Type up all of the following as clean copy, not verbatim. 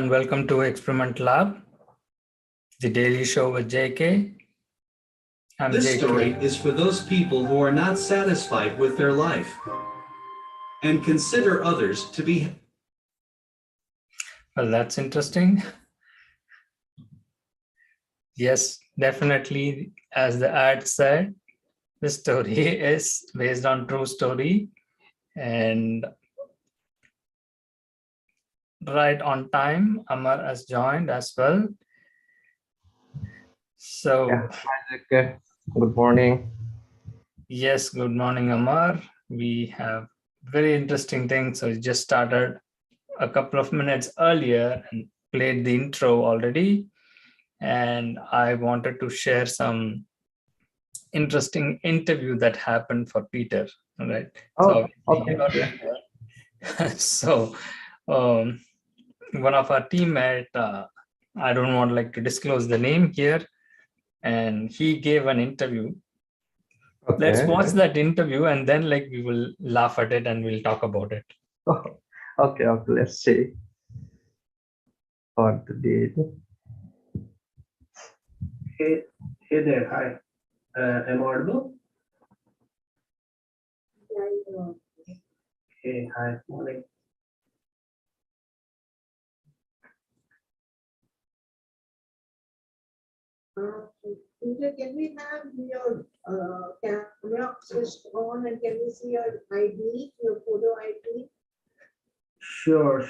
and welcome to Experiment Lab, the daily show with JK. This story is for those people who are not satisfied with their life and consider others to be. Well, that's interesting. Yes, definitely, as the ad said, the story is based on true story and right on time. Amar has joined as well. So, Yeah, hi, JK. Good morning. yes, good morning, Amar. We have very interesting things. So, we just started a couple of minutes earlier and played the intro already. And I wanted to share some interesting interview that happened for Peter, right? Oh, okay. So one of our teammate, I don't want like to disclose the name here, and he gave an interview. Okay. Let's watch that interview and then like we will laugh at it and we'll talk about it. Oh, okay, let's see. For the date. Hey there, hi. Am I audible? Hey, hi, morning. Peter, can we have your camera switched on and can we see your ID, your photo ID? Sure.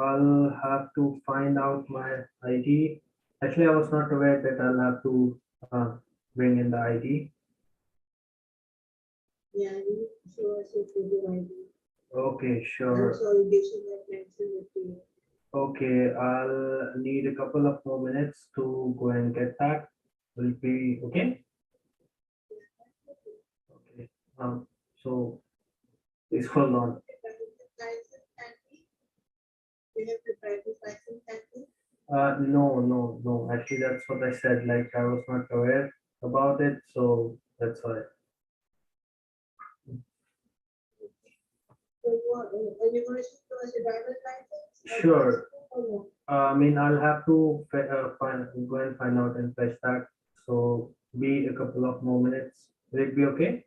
I'll have to find out my ID. Actually, I was not aware that I'll have to bring in the ID. Yeah, you show us your photo ID. Okay, I'm sure. sorry, they should have mentioned it to you. Okay, I'll need a couple of more minutes to go and get that. Will it be okay? Okay. So please hold on. You have to driver's license handy? No. Actually, that's what I said. Like I was not aware about it, so that's why. So what, are you going to show us your driver's license? Sure. Or no? I mean, I'll have to go and find out and fetch that. So be a couple of more minutes. Will it be okay?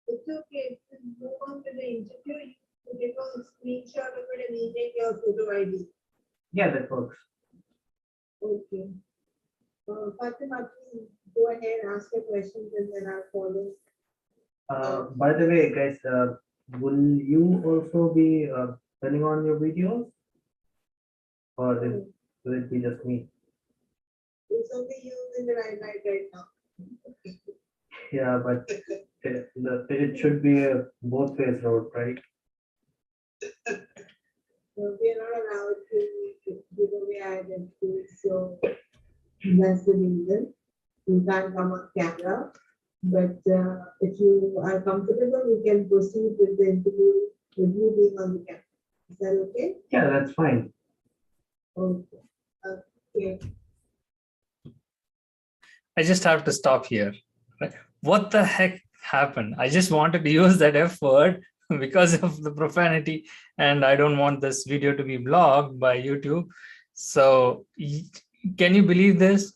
It's okay, if you move on to the interview, you take a screenshot of it and email your photo ID. Yeah, that works. Okay. Fatima, please go ahead, ask your questions and then I'll follow. By the way, guys, will you also be turning on your videos, or will it be just me? It's only you in the right now. Yeah, but it should be a both ways road, right? So we are not allowed to give away our identities, so that's the reason. You can't come on camera. But if you are comfortable, we can proceed with the interview with you being on the camera. Is that okay? Yeah, that's fine. Okay. Okay. I just have to stop here. What the heck happened? I just wanted to use that F word because of the profanity, and I don't want this video to be blocked by YouTube. So can you believe this?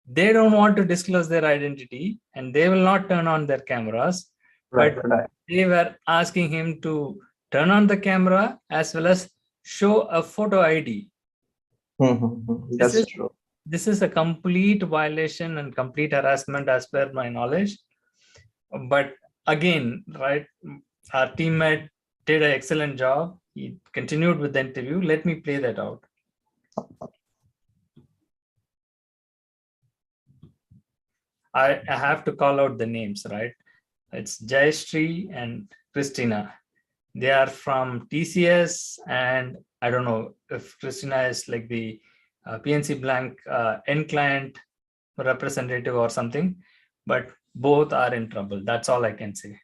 They don't want to disclose their identity and they will not turn on their cameras, but they were asking him to turn on the camera as well as show a photo ID. That's true. This is a complete violation and complete harassment as per my knowledge. But again, right, our teammate did an excellent job. He continued with the interview. Let me play that out. I have to call out the names, right? It's Jayashree and Christina. They are from TCS, and I don't know if Christina is like the PNC Blank end client representative or something, but both are in trouble. That's all I can say.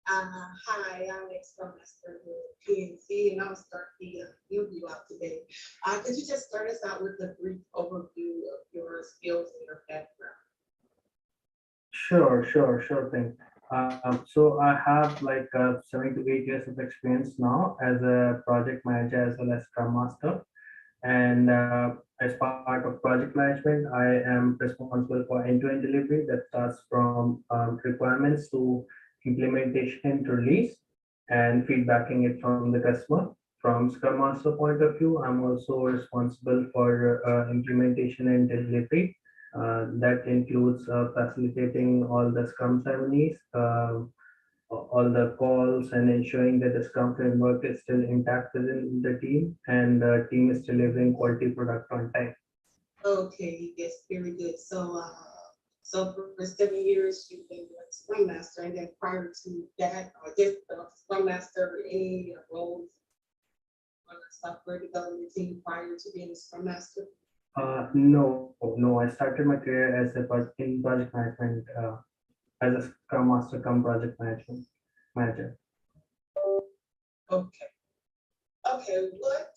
Hi, I'm Scrum Master with PNC, and I'll start the interview out today. Could you just start us out with a brief overview of your skills and your background? Sure thing. So I have like 7 to 8 years of experience now as a project manager as well as Scrum Master. And as part of project management, I am responsible for end-to-end delivery that starts from requirements to implementation to release and feedbacking it from the customer. From Scrum Master point of view, I'm also responsible for implementation and delivery. That includes facilitating all the Scrum ceremonies, all the calls, and ensuring that the Scrum framework is still intact within the team and the team is delivering quality product on time. Okay, yes, very good. So for 7 years, you've been doing Scrum Master, and then prior to that, just Scrum Master, any roles on the software development team prior to being a Scrum Master? No, I started my career as in project management as a Scrum Master come project management manager. Okay. Okay, what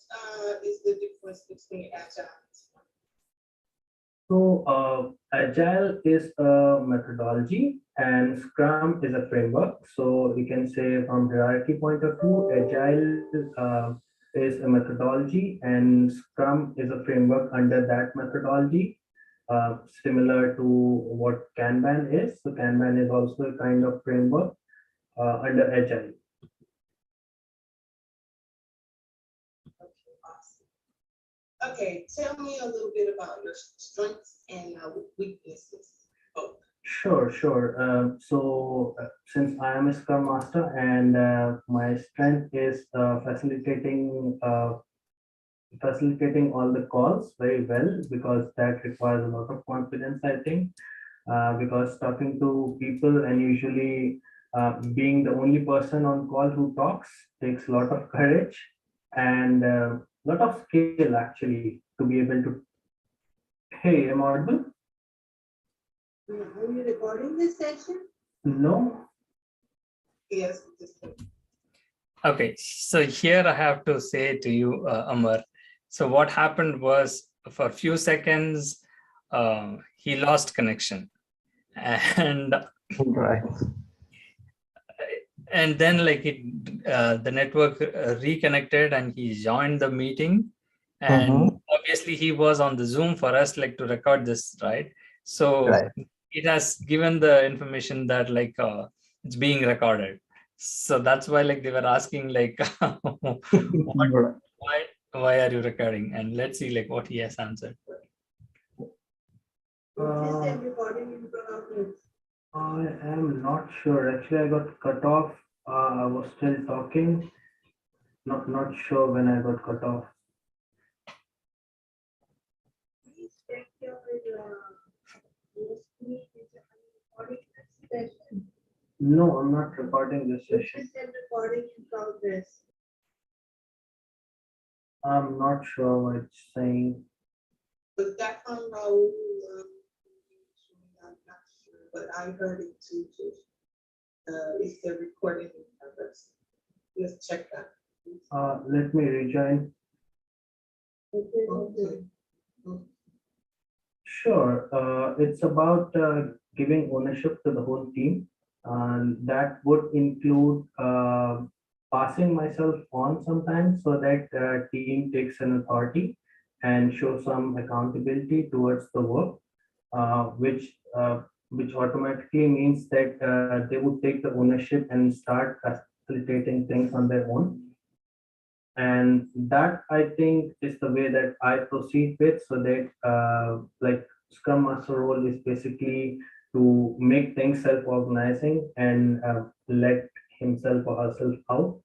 is the difference between Agile and Scrum? So Agile is a methodology and Scrum is a framework. So we can say from hierarchy point of view, Agile is a methodology and Scrum is a framework under that methodology, similar to what Kanban is. So Kanban is also a kind of framework under Agile. Okay, awesome. Okay, tell me a little bit about your strengths and weaknesses. Oh, Sure. Since I am a Scrum Master and my strength is facilitating all the calls very well because that requires a lot of confidence, I think. Because talking to people and usually being the only person on call who talks takes a lot of courage and a lot of skill actually to be able to. Hey, am I audible? are you recording this session? No. Yes. Okay, so here I have to say to you, Amar. So what happened was for a few seconds, he lost connection, and Right. then like the network reconnected, and he joined the meeting. And obviously he was on the Zoom for us like to record this, right? So Right. it has given the information that like it's being recorded. So that's why like they were asking like Right. why are you recording? And let's see like what he has answered. Recording in progress. I am not sure. Actually, I got cut off. I was still talking. Not sure when I got cut off. Please check your screen. Is it recording this session? No, I'm not recording this It session. said recording in progress. I'm not sure what it's saying. But that from Raul, I'm not sure, but I heard it too. It's the recording in progress. Let's check that. Let me rejoin. Okay. Sure. It's about giving ownership to the whole team. And that would include passing myself on sometimes so that team takes an authority and show some accountability towards the work, which automatically means that they would take the ownership and start facilitating things on their own. And that I think is the way that I proceed with, so that like Scrum Master role is basically to make things self-organizing and let himself or herself out.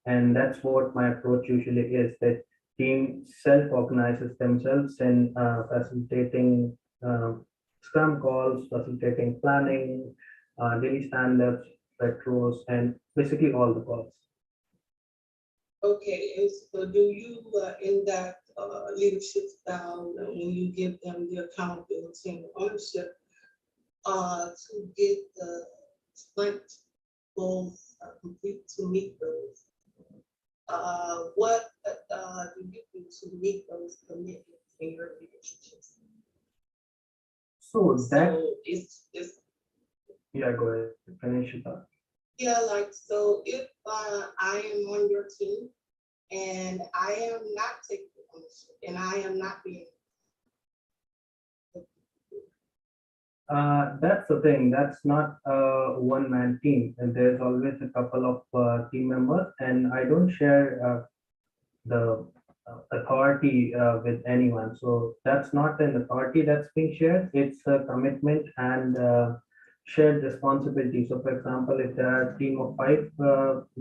And that's what my approach usually is, that team self-organizes themselves and facilitating Scrum calls, facilitating planning, daily stand-ups, retros, and basically all the calls. Okay, and so do you, in that leadership style, when you give them the accountability and ownership, to get the sprint goals complete to meet those, what do you do to meet those commitments in your relationships? So that it's Yeah, go ahead. Finish it up. Yeah, like so if I am on your team and I am not taking ownership and I am not being That's the thing. That's not a one-man team, and there's always a couple of team members. And I don't share the authority with anyone. So that's not an authority that's being shared. It's a commitment and shared responsibility. So, for example, if there are a team of five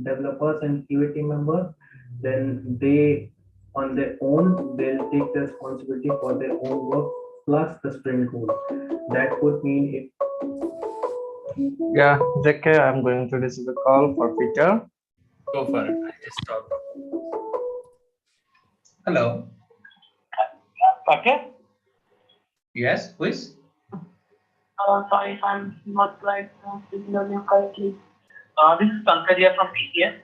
developers and QA team members, then they, on their own, they'll take the responsibility for their own work plus the sprint goal. That would mean if Yeah, JK, I'm going to receive a call for Peter. Go for it. I just stopped. Hello. Okay. Yes, please. Sorry if I'm not like speaking your name correctly. This is Pankaj here from PCS.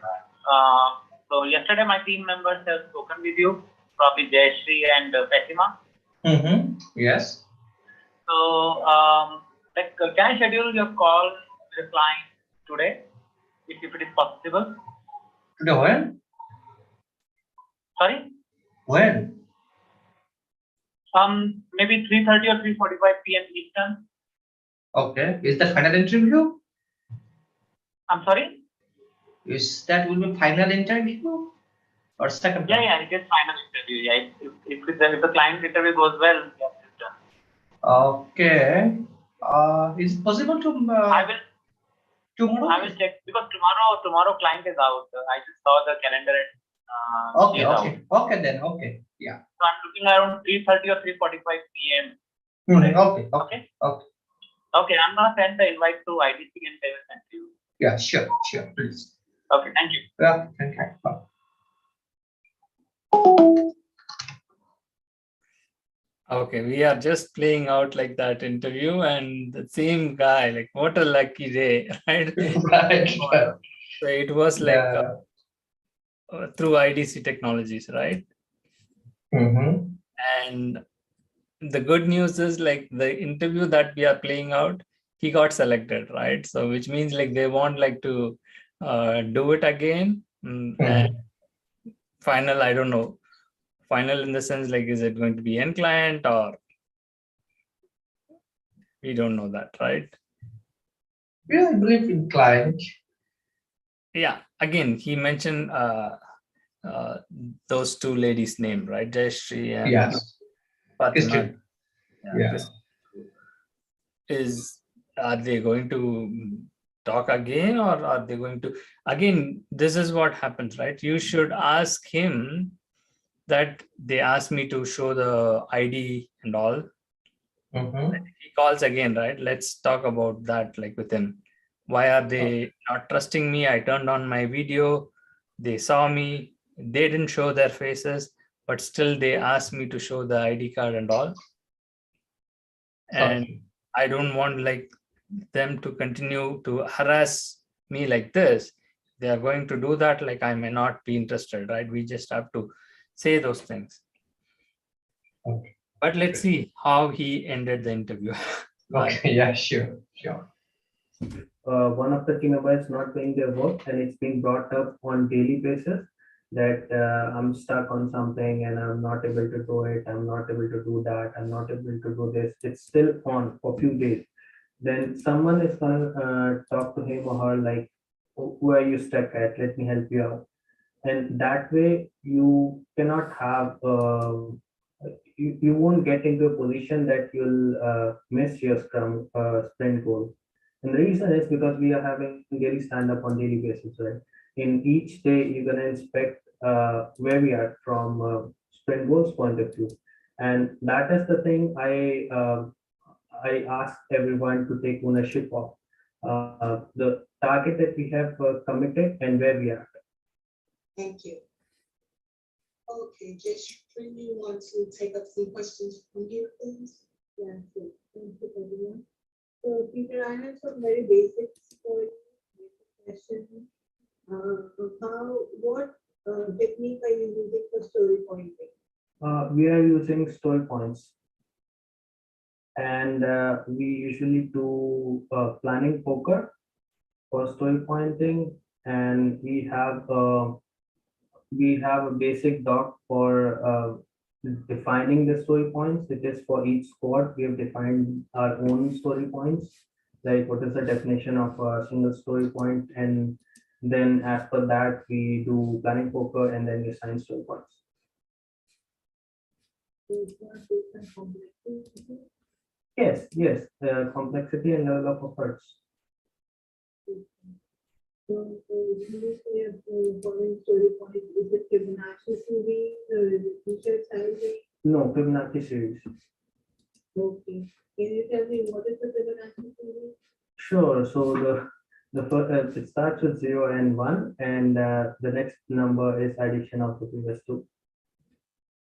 So yesterday my team members have spoken with you, probably Jayashree and Fatima. Mm-hmm. Yes. So can I schedule your call replying today, if it is possible? Today when? Sorry. When? Maybe 3:30 or 3:45 p.m. Eastern. Okay. Is the final interview? I'm sorry. Is that will be final interview or second? Yeah, it is final interview. Yeah, if the client interview goes well, yes, it's done. Okay. Is it possible to I will tomorrow? check because tomorrow client is out. I just saw the calendar and Okay. Okay then. Okay. Yeah. so I'm looking around 3:30 or 3:45 p.m. Okay. Okay. Okay, I'm gonna send the invite to IDC and they will send to you. Yeah. Sure. Please. Okay, thank you. Yeah. Thank you. Bye. Okay, we are just playing out like that interview, and the same guy, like what a lucky day, right? Right. So it was like Yeah. through IDC Technologies, right? Mm-hmm. And the good news is like the interview that we are playing out, he got selected, right? So which means like they want like to do it again. And final, I don't know. Final in the sense like, is it going to be end client or we don't know that, right? Yeah, I believe in client. Yeah, again, he mentioned those two ladies' name, right? Jayashree and Yes. Fatima. Yeah. Are they going to talk again, or are they going to, again, this is what happens, right? You should ask him that they asked me to show the ID and all. He calls again, right? Let's talk about that, like with him. Why are they not trusting me? I turned on my video, they saw me, they didn't show their faces, but still they asked me to show the ID card and all. And I don't want like them to continue to harass me like this. They are going to do that, like I may not be interested, right? We just have to say those things. Okay. But let's see how he ended the interview. Okay, yeah, sure. one of the team members not doing their work and it's being brought up on daily basis that I'm stuck on something and I'm not able to do it, I'm not able to do that, I'm not able to do this, it's still on for a few days. Then someone is going to talk to him or her like, who are you stuck at? Let me help you out. And that way you cannot have, you won't get into a position that you'll miss your Scrum sprint goal. And the reason is because we are having daily stand up on daily basis, right? In each day, you're going to inspect where we are from sprint goals point of view. And that is the thing I ask everyone to take ownership of the target that we have committed and where we are. Thank you. Okay, just you want to take up some questions from here, please? Yeah, sure. Thank you, everyone. So, Peter, I have some very basics for question. What technique are you using for story pointing? We are using story points. And we usually do planning poker for story pointing, and we have a basic doc for defining the story points. It is for each squad. We have defined our own story points, like what is the definition of a single story point, and then as per that we do planning poker, and then we assign story points. Yes, yes, complexity and level of efforts. So, following story point, is it Fibonacci series or is it feature sizing? No, Fibonacci series. Okay. Can you tell me what is the Fibonacci series? Sure. So the first it starts with 0 and 1, and the next number is addition of the previous two.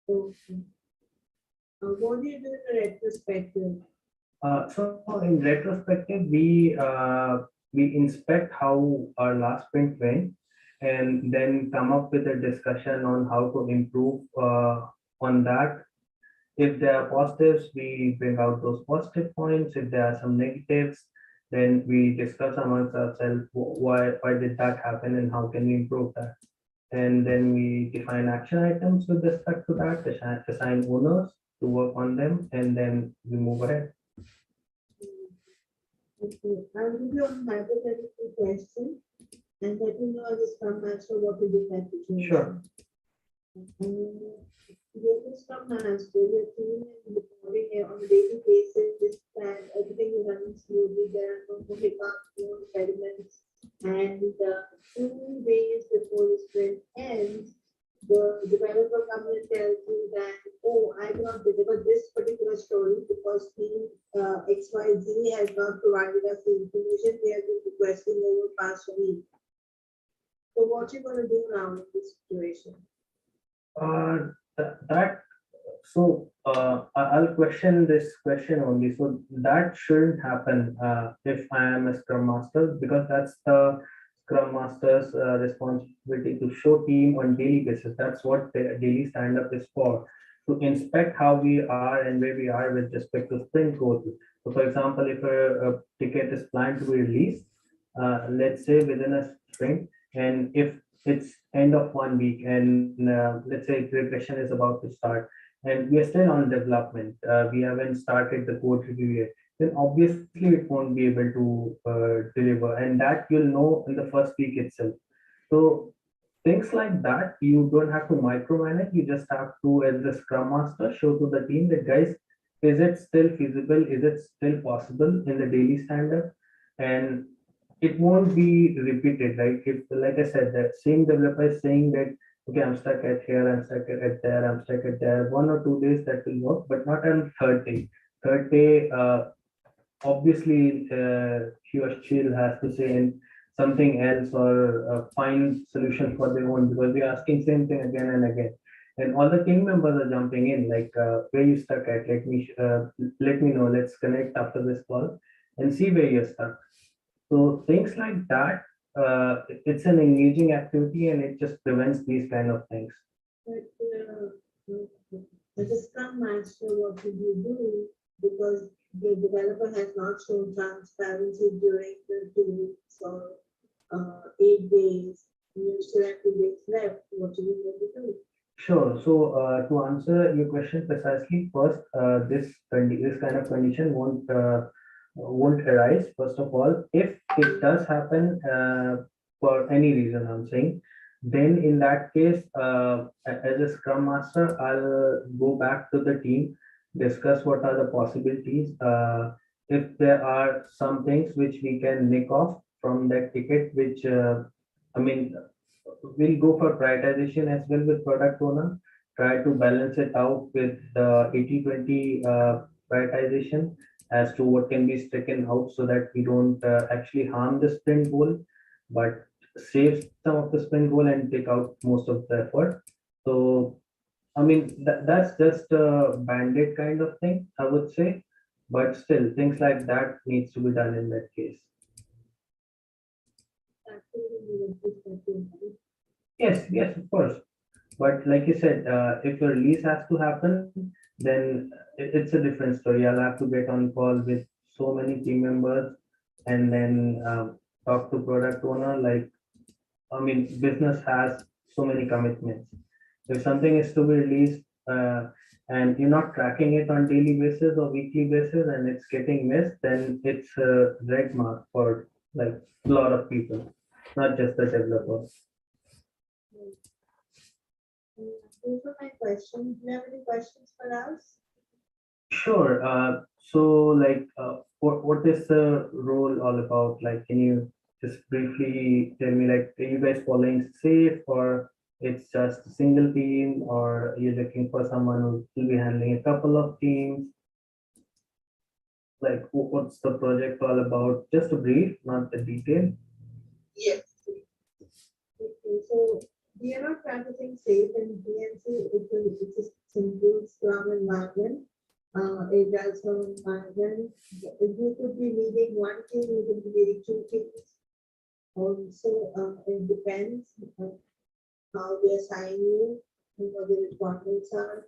Okay. What do you do in a retrospective? So in retrospective, we inspect how our last sprint went, and then come up with a discussion on how to improve on that. If there are positives, we bring out those positive points. If there are some negatives, then we discuss amongst ourselves why did that happen and how can we improve that. And then we define action items with respect to that, assign owners to work on them, and then we move ahead. Okay. I'll give you a hypothetical question and let me know as a Scrum Master what to do in that situation. Sure. You're the Scrum Master, your team is reporting on a daily basis that everything is running smoothly, there are no hiccups, no impediments, and 2 days before the sprint ends, the developer comes and tells you that, oh, I cannot deliver this particular story because team XYZ has not provided us the information we have been requesting over past week. So what you gonna do now in this situation? That so I'll question this question only. So that shouldn't happen if I am a Scrum Master, because that's the Scrum Master's responsibility to show team on daily basis. That's what the daily stand up is for, to inspect how we are and where we are with respect to sprint goals. So, for example, if a ticket is planned to be released, let's say within a sprint, and if it's end of 1 week, and let's say regression is about to start, and we are still on development, we haven't started the code review yet, then obviously it won't be able to deliver, and that you'll know in the first week itself. So things like that, you don't have to micromanage. You just have to, as the Scrum Master, show to the team that, guys, is it still feasible? Is it still possible in the daily stand-up? And it won't be repeated. Like I said, that same developer is saying that, okay, I'm stuck at here, I'm stuck at there, I'm stuck at there. 1 or 2 days that will work, but not on third day. Third day, obviously, he or she has to say something else, or find solution for their own, because we're asking same thing again and again. And all the team members are jumping in, like, where you stuck at? Let me know. Let's connect after this call and see where you're stuck. So things like that, it's an engaging activity, and it just prevents these kind of things. But as a Scrum Master, what would you do? Because the developer has not shown transparency during the 2 weeks or 8 days. You still have 2 days left. What are you going to do? Sure. So to answer your question precisely, first, this kind of condition won't arise. First of all, if it does happen for any reason, I'm saying, then in that case, as a Scrum Master, I'll go back to the team, discuss what are the possibilities. If there are some things which we can nick off from that ticket, which I mean, we'll go for prioritization as well with product owner, try to balance it out with the 80-20 prioritization as to what can be stricken out, so that we don't actually harm the sprint goal, but save some of the sprint goal and take out most of the effort. So, I mean, that's just a band-aid kind of thing, I would say, but still, things like that needs to be done in that case. Yes, yes, of course. But like you said, if your release has to happen, then it's a different story. I'll have to get on call with so many team members and then talk to product owner. Like, I mean, business has so many commitments. If something is to be released and you're not tracking it on daily basis or weekly basis and it's getting missed, then it's a red mark for like a lot of people, not just the developers. Those are my questions. Do you have any questions for us? Sure. So, like, what is the role all about? Like, can you just briefly tell me, like, are you guys following safe, or it's just a single team, or are you looking for someone who will be handling a couple of teams? Like, what's the project all about? Just a brief, not the detail. Yes. Okay, so we are not practicing safe in DNC. It's a simple Scrum environment. Agile Scrum environment. You could be leading one team, you could be leading two teams. Also, it depends on how they assign you and what the requirements are.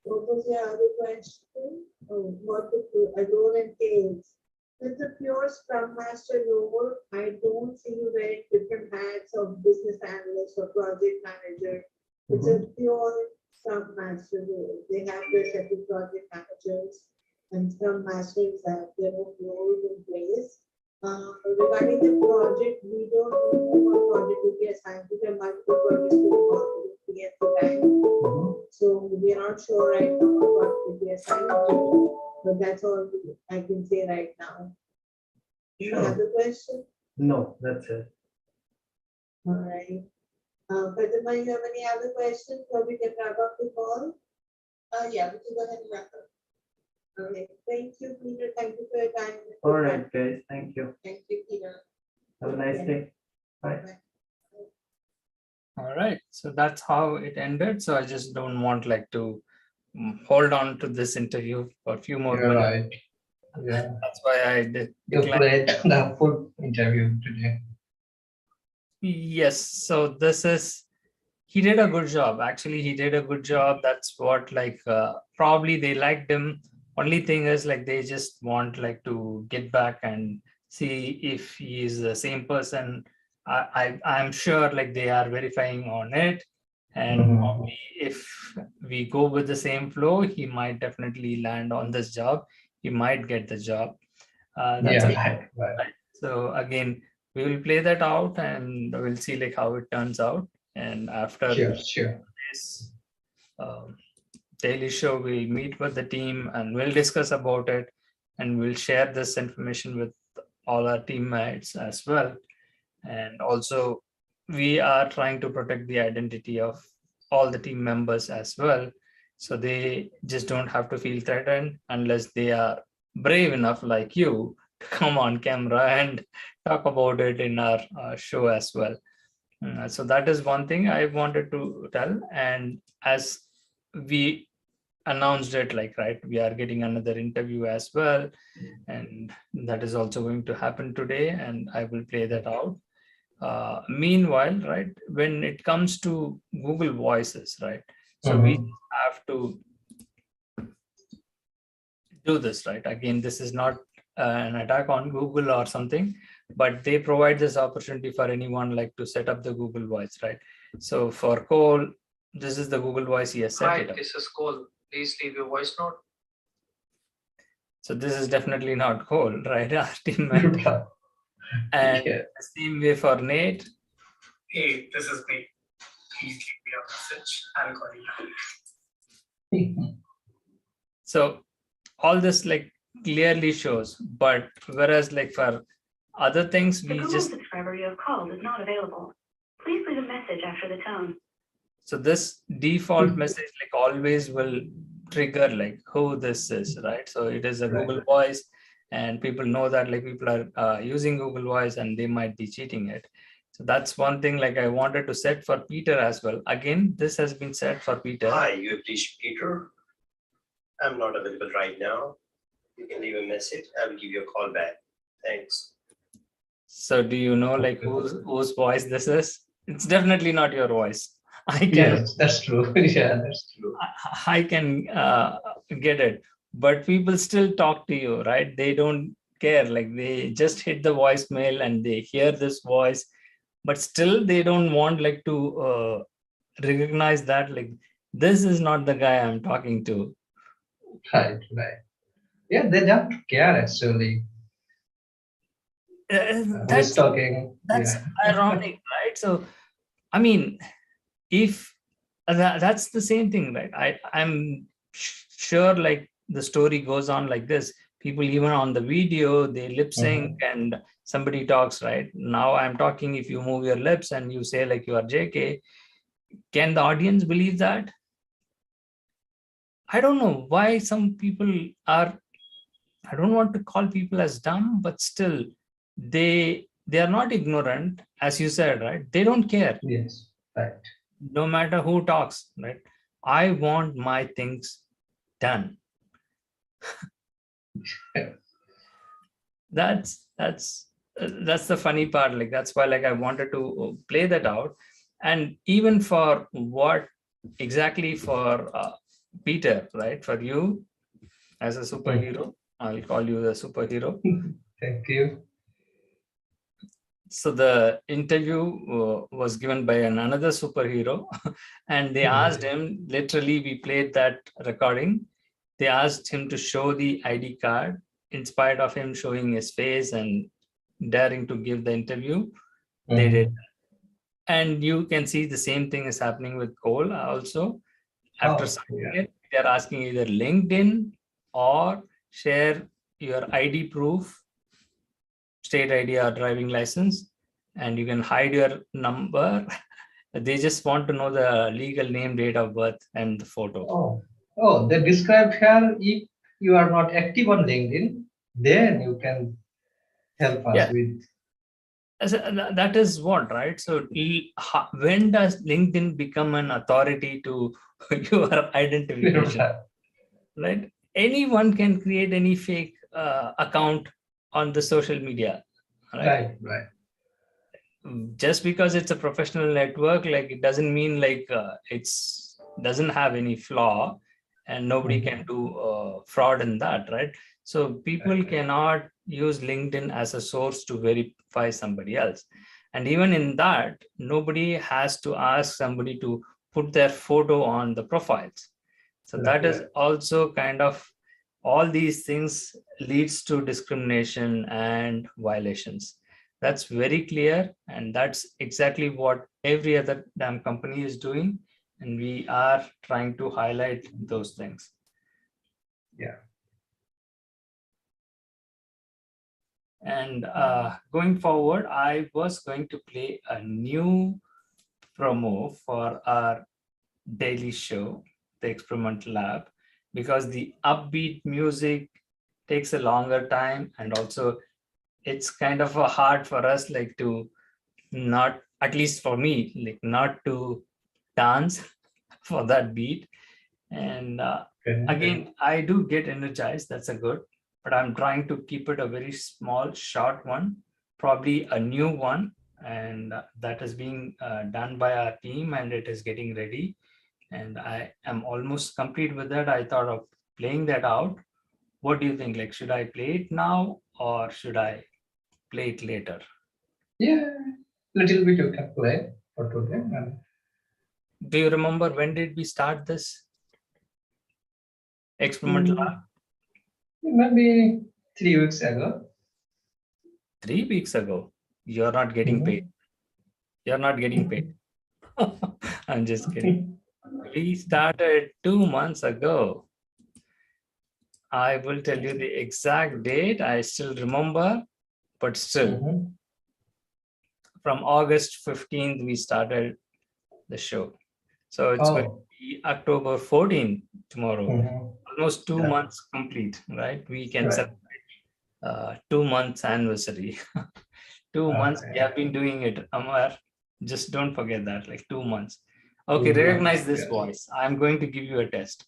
What was your other question? Oh, what the role entails? It's a pure Scrum Master role. I don't see you wearing different hats of business analyst or project manager. It's a pure Scrum Master role. They have their separate project managers and Scrum Masters have their own roles in place. Regarding the project, we don't know what project will be assigned to them. Multiple projects will be at the time. So we are not sure right now what will be assigned to, but that's all I can say right now. You have a question? No, that's it. All right. Fatima, you have any other questions or we can wrap up the call? Yeah, we can go ahead and wrap up. Okay, thank you, Peter. Thank you for your time. All right, guys. Thank you. Thank you, Peter. Have a nice day. Bye. Bye. All right, so that's how it ended. So I just don't want like to hold on to this interview for a few more You're minutes. right. Yeah. That's why I You declined. played the full interview today. Yes, so he did a good job. Actually, he did a good job. That's what probably they liked him. Only thing is like they just want like to get back and see if he is the same person. I'm sure like they are verifying on it. And probably if we go with the same flow, he might definitely land on this job. He might get the job. That's Yeah, right. So again, we will play that out and we'll see like how it turns out. And after Sure. this daily show, we'll meet with the team and we'll discuss about it, and we'll share this information with all our teammates as well. And also, we are trying to protect the identity of all the team members as well, so they just don't have to feel threatened unless they are brave enough like you to come on camera and talk about it in our show as well. So that is one thing I wanted to tell. And as we announced it, like, right, we are getting another interview as well, and that is also going to happen today, and I will play that out. Meanwhile, right, when it comes to Google Voices, right, so we have to do this, right? Again, this is not an attack on Google or something, but they provide this opportunity for anyone like to set up the Google Voice, right? So for Cole, this is the Google Voice he has set it up. This is Cole. Please leave your voice note. So this is definitely not Cole, right? Our teammate. And the same way for Nate. Hey, this is Nate. Please leave me a message. I'll call you. So all this like clearly shows, but whereas like for other things, we just subscriber you have called is not available. Please leave a message after the tone. So this default message like always will trigger like who this is, right? So it is a Google Voice, and people know that like people are using Google Voice and they might be cheating it. So that's one thing like I wanted to set for Peter as well. Again, this has been set for Peter. Hi, you have reached Peter. I'm not available right now. You can leave a message. I will give you a call back. Thanks. So do you know like whose voice this is? It's definitely not your voice. I can Yes, that's true. Yeah, that's true. I can get it, but people still talk to you, right? They don't care. Like they just hit the voicemail and they hear this voice, but still they don't want like to recognize that like this is not the guy I'm talking to. Right, right. Yeah, they don't care actually. Who is That's talking? that's Yeah. ironic, right? So I mean, if that's the same thing, right? I'm sure like the story goes on like this. People even on the video they lip sync and somebody talks, right? Now I'm talking, if you move your lips and you say like you are JK, can the audience believe that? I don't know why some people are, I don't want to call people as dumb, but still they are not ignorant, as you said, right? They don't care. Yes, right. No matter who talks, right? I want my things done. That's the funny part. Like that's why like I wanted to play that out. And even for what exactly for Peter, right? For you as a superhero, I'll call you the superhero. Thank you. So the interview was given by another superhero and they asked him, literally we played that recording. They asked him to show the ID card in spite of him showing his face and daring to give the interview. They did. And you can see the same thing is happening with Cole also. After signing it, they're asking either LinkedIn or share your ID proof, state ID or driving license, and you can hide your number. They just want to know the legal name, date of birth, and the photo. Oh, they described here if you are not active on LinkedIn, then you can help us with. That is what, right? So when does LinkedIn become an authority to your identification? Right? Anyone can create any fake account on the social media, right? Right. Just because it's a professional network, like it doesn't mean like it's doesn't have any flaw and nobody can do fraud in that, right? So people cannot use LinkedIn as a source to verify somebody else. And even in that, nobody has to ask somebody to put their photo on the profiles. So that is also kind of, all these things leads to discrimination and violations. That's very clear, and that's exactly what every other damn company is doing, and we are trying to highlight those things. Yeah. And going forward, I was going to play a new promo for our daily show, the Experimental Lab, because the upbeat music takes a longer time, and also it's kind of hard for us like to not, at least for me, like not to dance for that beat. And again, I do get energized, that's a good, but I'm trying to keep it a very small short one, probably a new one, and that is being done by our team and it is getting ready, and I am almost complete with that. I thought of playing that out. What do you think? Like, should I play it now or should I play it later? Yeah, little bit you can play for today. Do you remember when did we start this experimental lab? Maybe 3 weeks ago. 3 weeks ago. You're not getting paid. You're not getting paid. I'm just kidding. We started 2 months ago. I will tell you the exact date. I still remember, but still. From August 15th, we started the show. So it's going to be October 14th tomorrow. Almost 2 months complete, right? We can celebrate 2 months anniversary. 2 months we have been doing it, Amar. Just don't forget that, like 2 months. Okay, recognize this voice. I'm going to give you a test.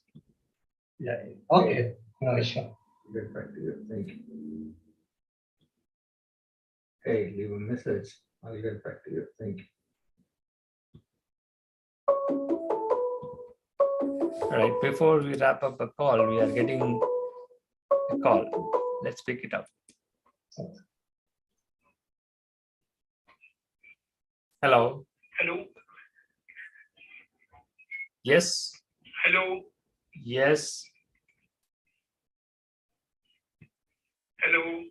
Yeah. Okay. No issue. Get back to you. Thank you. Hey, leave a message. I'll get back to you. Thank you. right, before we wrap up a call, we are getting a call. Let's pick it up. Hello. Hello. Yes. Hello. Yes. Hello.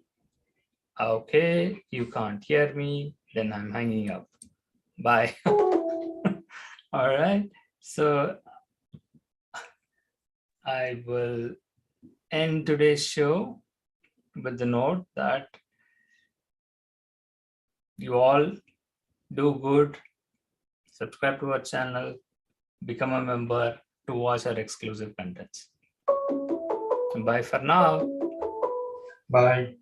Okay, you can't hear me, then I'm hanging up. Bye. All right, so I will end today's show with the note that you all do good, subscribe to our channel, become a member to watch our exclusive contents. Bye for now. Bye.